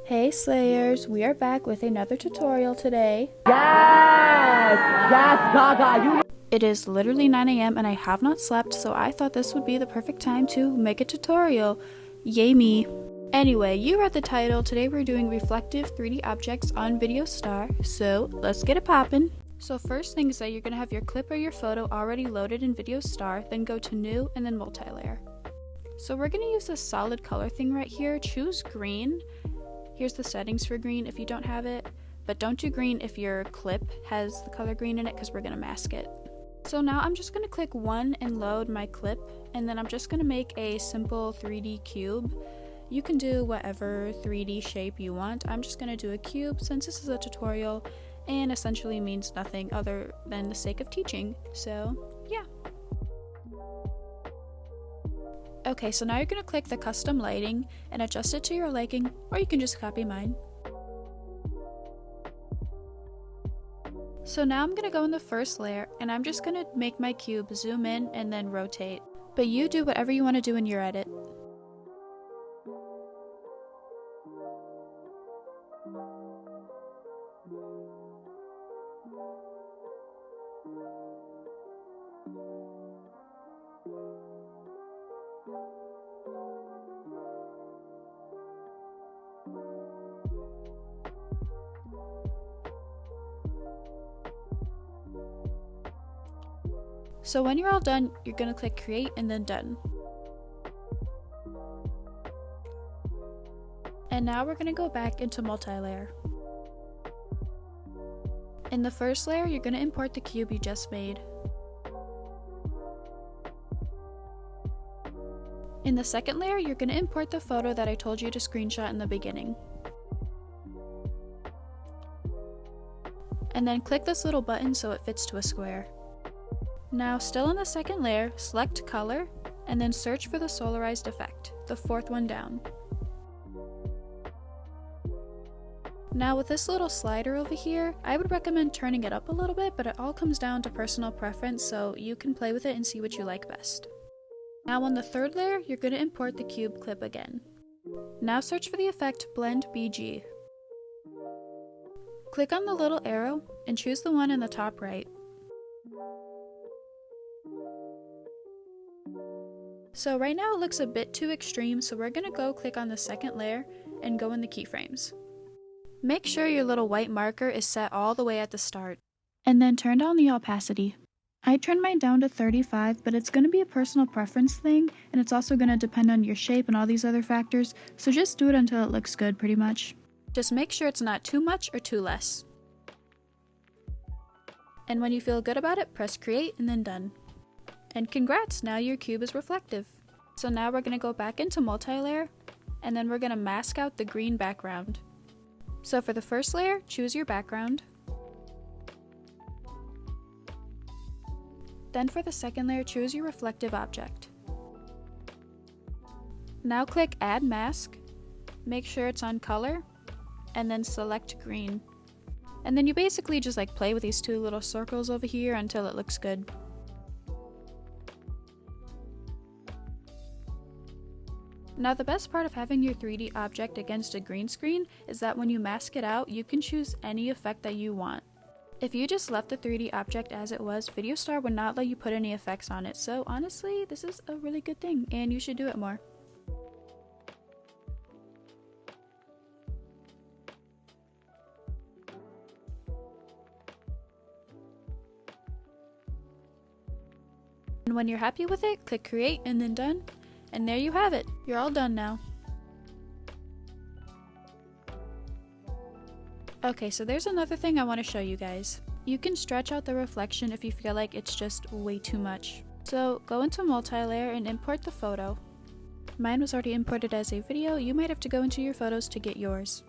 Hey Slayers, we are back with another tutorial today. Yes! Yes, Gaga, It is literally 9 a.m. and I have not slept, so I thought this would be the perfect time to make a tutorial. Yay me. Anyway, you read the title. Today we're doing reflective 3D objects on VideoStar, so let's get it poppin'. So first thing is that you're going to have your clip or your photo already loaded in VideoStar, then go to New and then Multilayer. So we're going to use this solid color thing right here. Choose green. Here's the settings for green if you don't have it, but don't do green if your clip has the color green in it because we're going to mask it. So now I'm just going to click 1 and load my clip, and then I'm just going to make a simple 3D cube. You can do whatever 3D shape you want. I'm just going to do a cube since this is a tutorial and essentially means nothing other than the sake of teaching. So yeah. Okay, so now you're going to click the custom lighting and adjust it to your liking, or you can just copy mine. So now I'm going to go in the first layer and I'm just going to make my cube zoom in and then rotate. But you do whatever you want to do in your edit. So when you're all done, you're going to click create and then done. And now we're going to go back into multi-layer. In the first layer, you're going to import the cube you just made. In the second layer, you're going to import the photo that I told you to screenshot in the beginning. And then click this little button so it fits to a square. Now, still in the second layer, select color, and then search for the solarized effect, the fourth one down. Now with this little slider over here, I would recommend turning it up a little bit, but it all comes down to personal preference, so you can play with it and see what you like best. Now on the third layer, you're going to import the cube clip again. Now search for the effect Blend BG. Click on the little arrow and choose the one in the top right. So right now it looks a bit too extreme, so we're going to go click on the second layer and go in the keyframes. Make sure your little white marker is set all the way at the start. And then turn down the opacity. I turned mine down to 35, but it's going to be a personal preference thing, and it's also going to depend on your shape and all these other factors, so just do it until it looks good pretty much. Just make sure it's not too much or too less. And when you feel good about it, press create and then done. And congrats, now your cube is reflective. So now we're going to go back into multi-layer, and then we're going to mask out the green background. So for the first layer, choose your background. Then for the second layer, choose your reflective object. Now click Add Mask, make sure it's on color, and then select green. And then you basically just play with these two little circles over here until it looks good. Now the best part of having your 3D object against a green screen is that when you mask it out, you can choose any effect that you want. If you just left the 3D object as it was, VideoStar would not let you put any effects on it, so honestly, this is a really good thing, and you should do it more. And when you're happy with it, click create and then done. And there you have it. You're all done now. Okay, so there's another thing I want to show you guys. You can stretch out the reflection if you feel like it's just way too much. So go into multi-layer and import the photo. Mine was already imported as a video. You might have to go into your photos to get yours.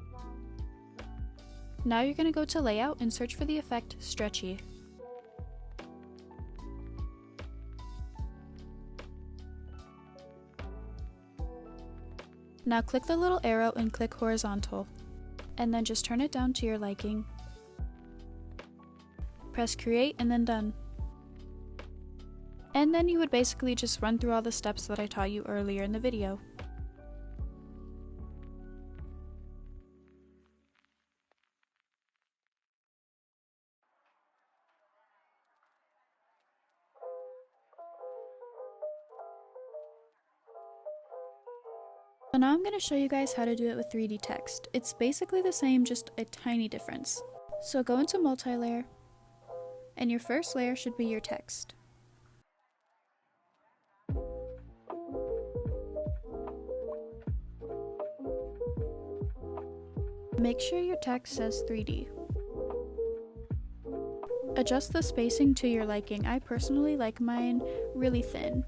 Now you're going to go to layout and search for the effect stretchy. Now click the little arrow and click horizontal, and then just turn it down to your liking. Press create and then done. And then you would basically just run through all the steps that I taught you earlier in the video. So now I'm going to show you guys how to do it with 3D text. It's basically the same, just a tiny difference. So go into multi-layer, and your first layer should be your text. Make sure your text says 3D. Adjust the spacing to your liking. I personally like mine really thin.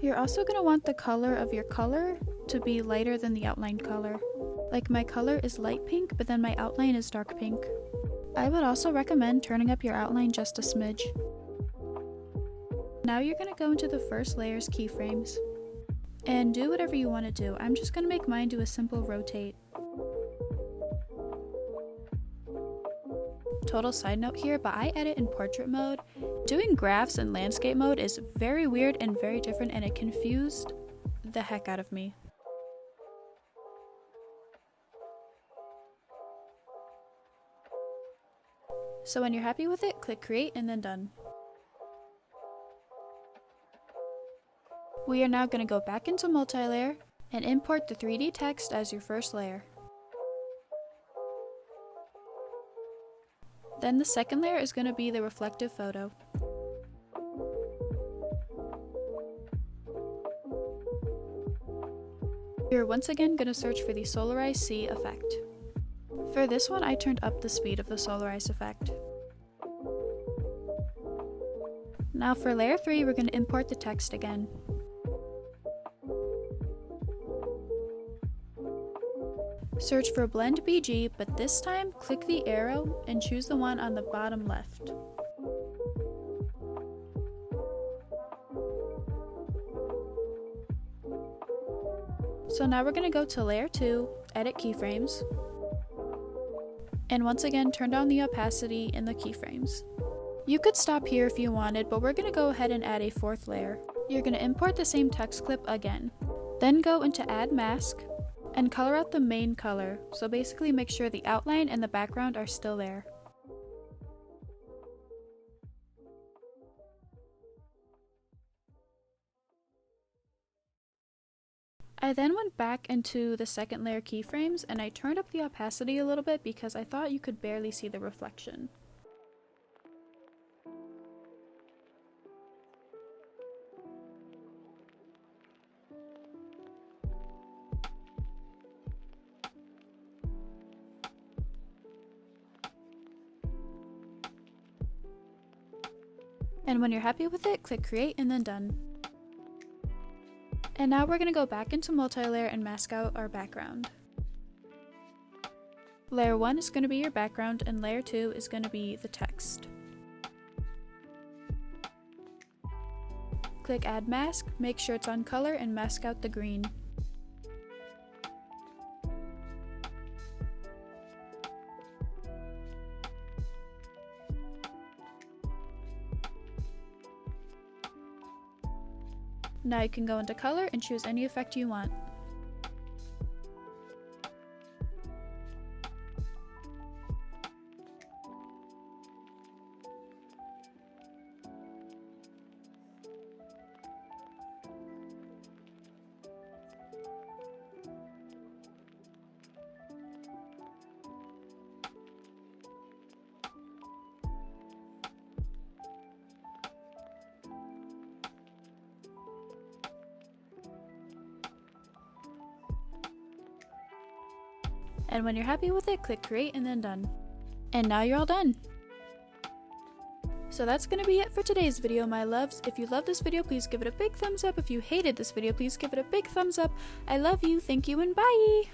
You're also going to want the color of your color to be lighter than the outline color. Like my color is light pink, but then my outline is dark pink. I would also recommend turning up your outline just a smidge. Now you're going to go into the first layer's keyframes. And do whatever you want to do. I'm just going to make mine do a simple rotate. Total side note here, but I edit in portrait mode. Doing graphs in landscape mode is very weird and very different, and it confused the heck out of me. So when you're happy with it, click create and then done. We are now going to go back into multi-layer and import the 3D text as your first layer. Then the second layer is going to be the reflective photo. You're once again going to search for the Solarize Sea effect. For this one, I turned up the speed of the Solarize effect. Now for layer 3, we're going to import the text again. Search for Blend BG, but this time click the arrow and choose the one on the bottom left. So now we're going to go to layer 2, edit keyframes, and once again turn down the opacity in the keyframes. You could stop here if you wanted, but we're going to go ahead and add a fourth layer. You're going to import the same text clip again. Then go into Add Mask, and color out the main color, so basically make sure the outline and the background are still there. I then went back into the second layer keyframes and I turned up the opacity a little bit because I thought you could barely see the reflection. And when you're happy with it, click create and then done. And now we're going to go back into multi-layer and mask out our background. Layer 1 is going to be your background and layer 2 is going to be the text. Click add mask, make sure it's on color and mask out the green. Now you can go into color and choose any effect you want. And when you're happy with it, click create and then done. And now you're all done. So that's gonna be it for today's video, my loves. If you loved this video, please give it a big thumbs up. If you hated this video, please give it a big thumbs up. I love you, thank you, and bye!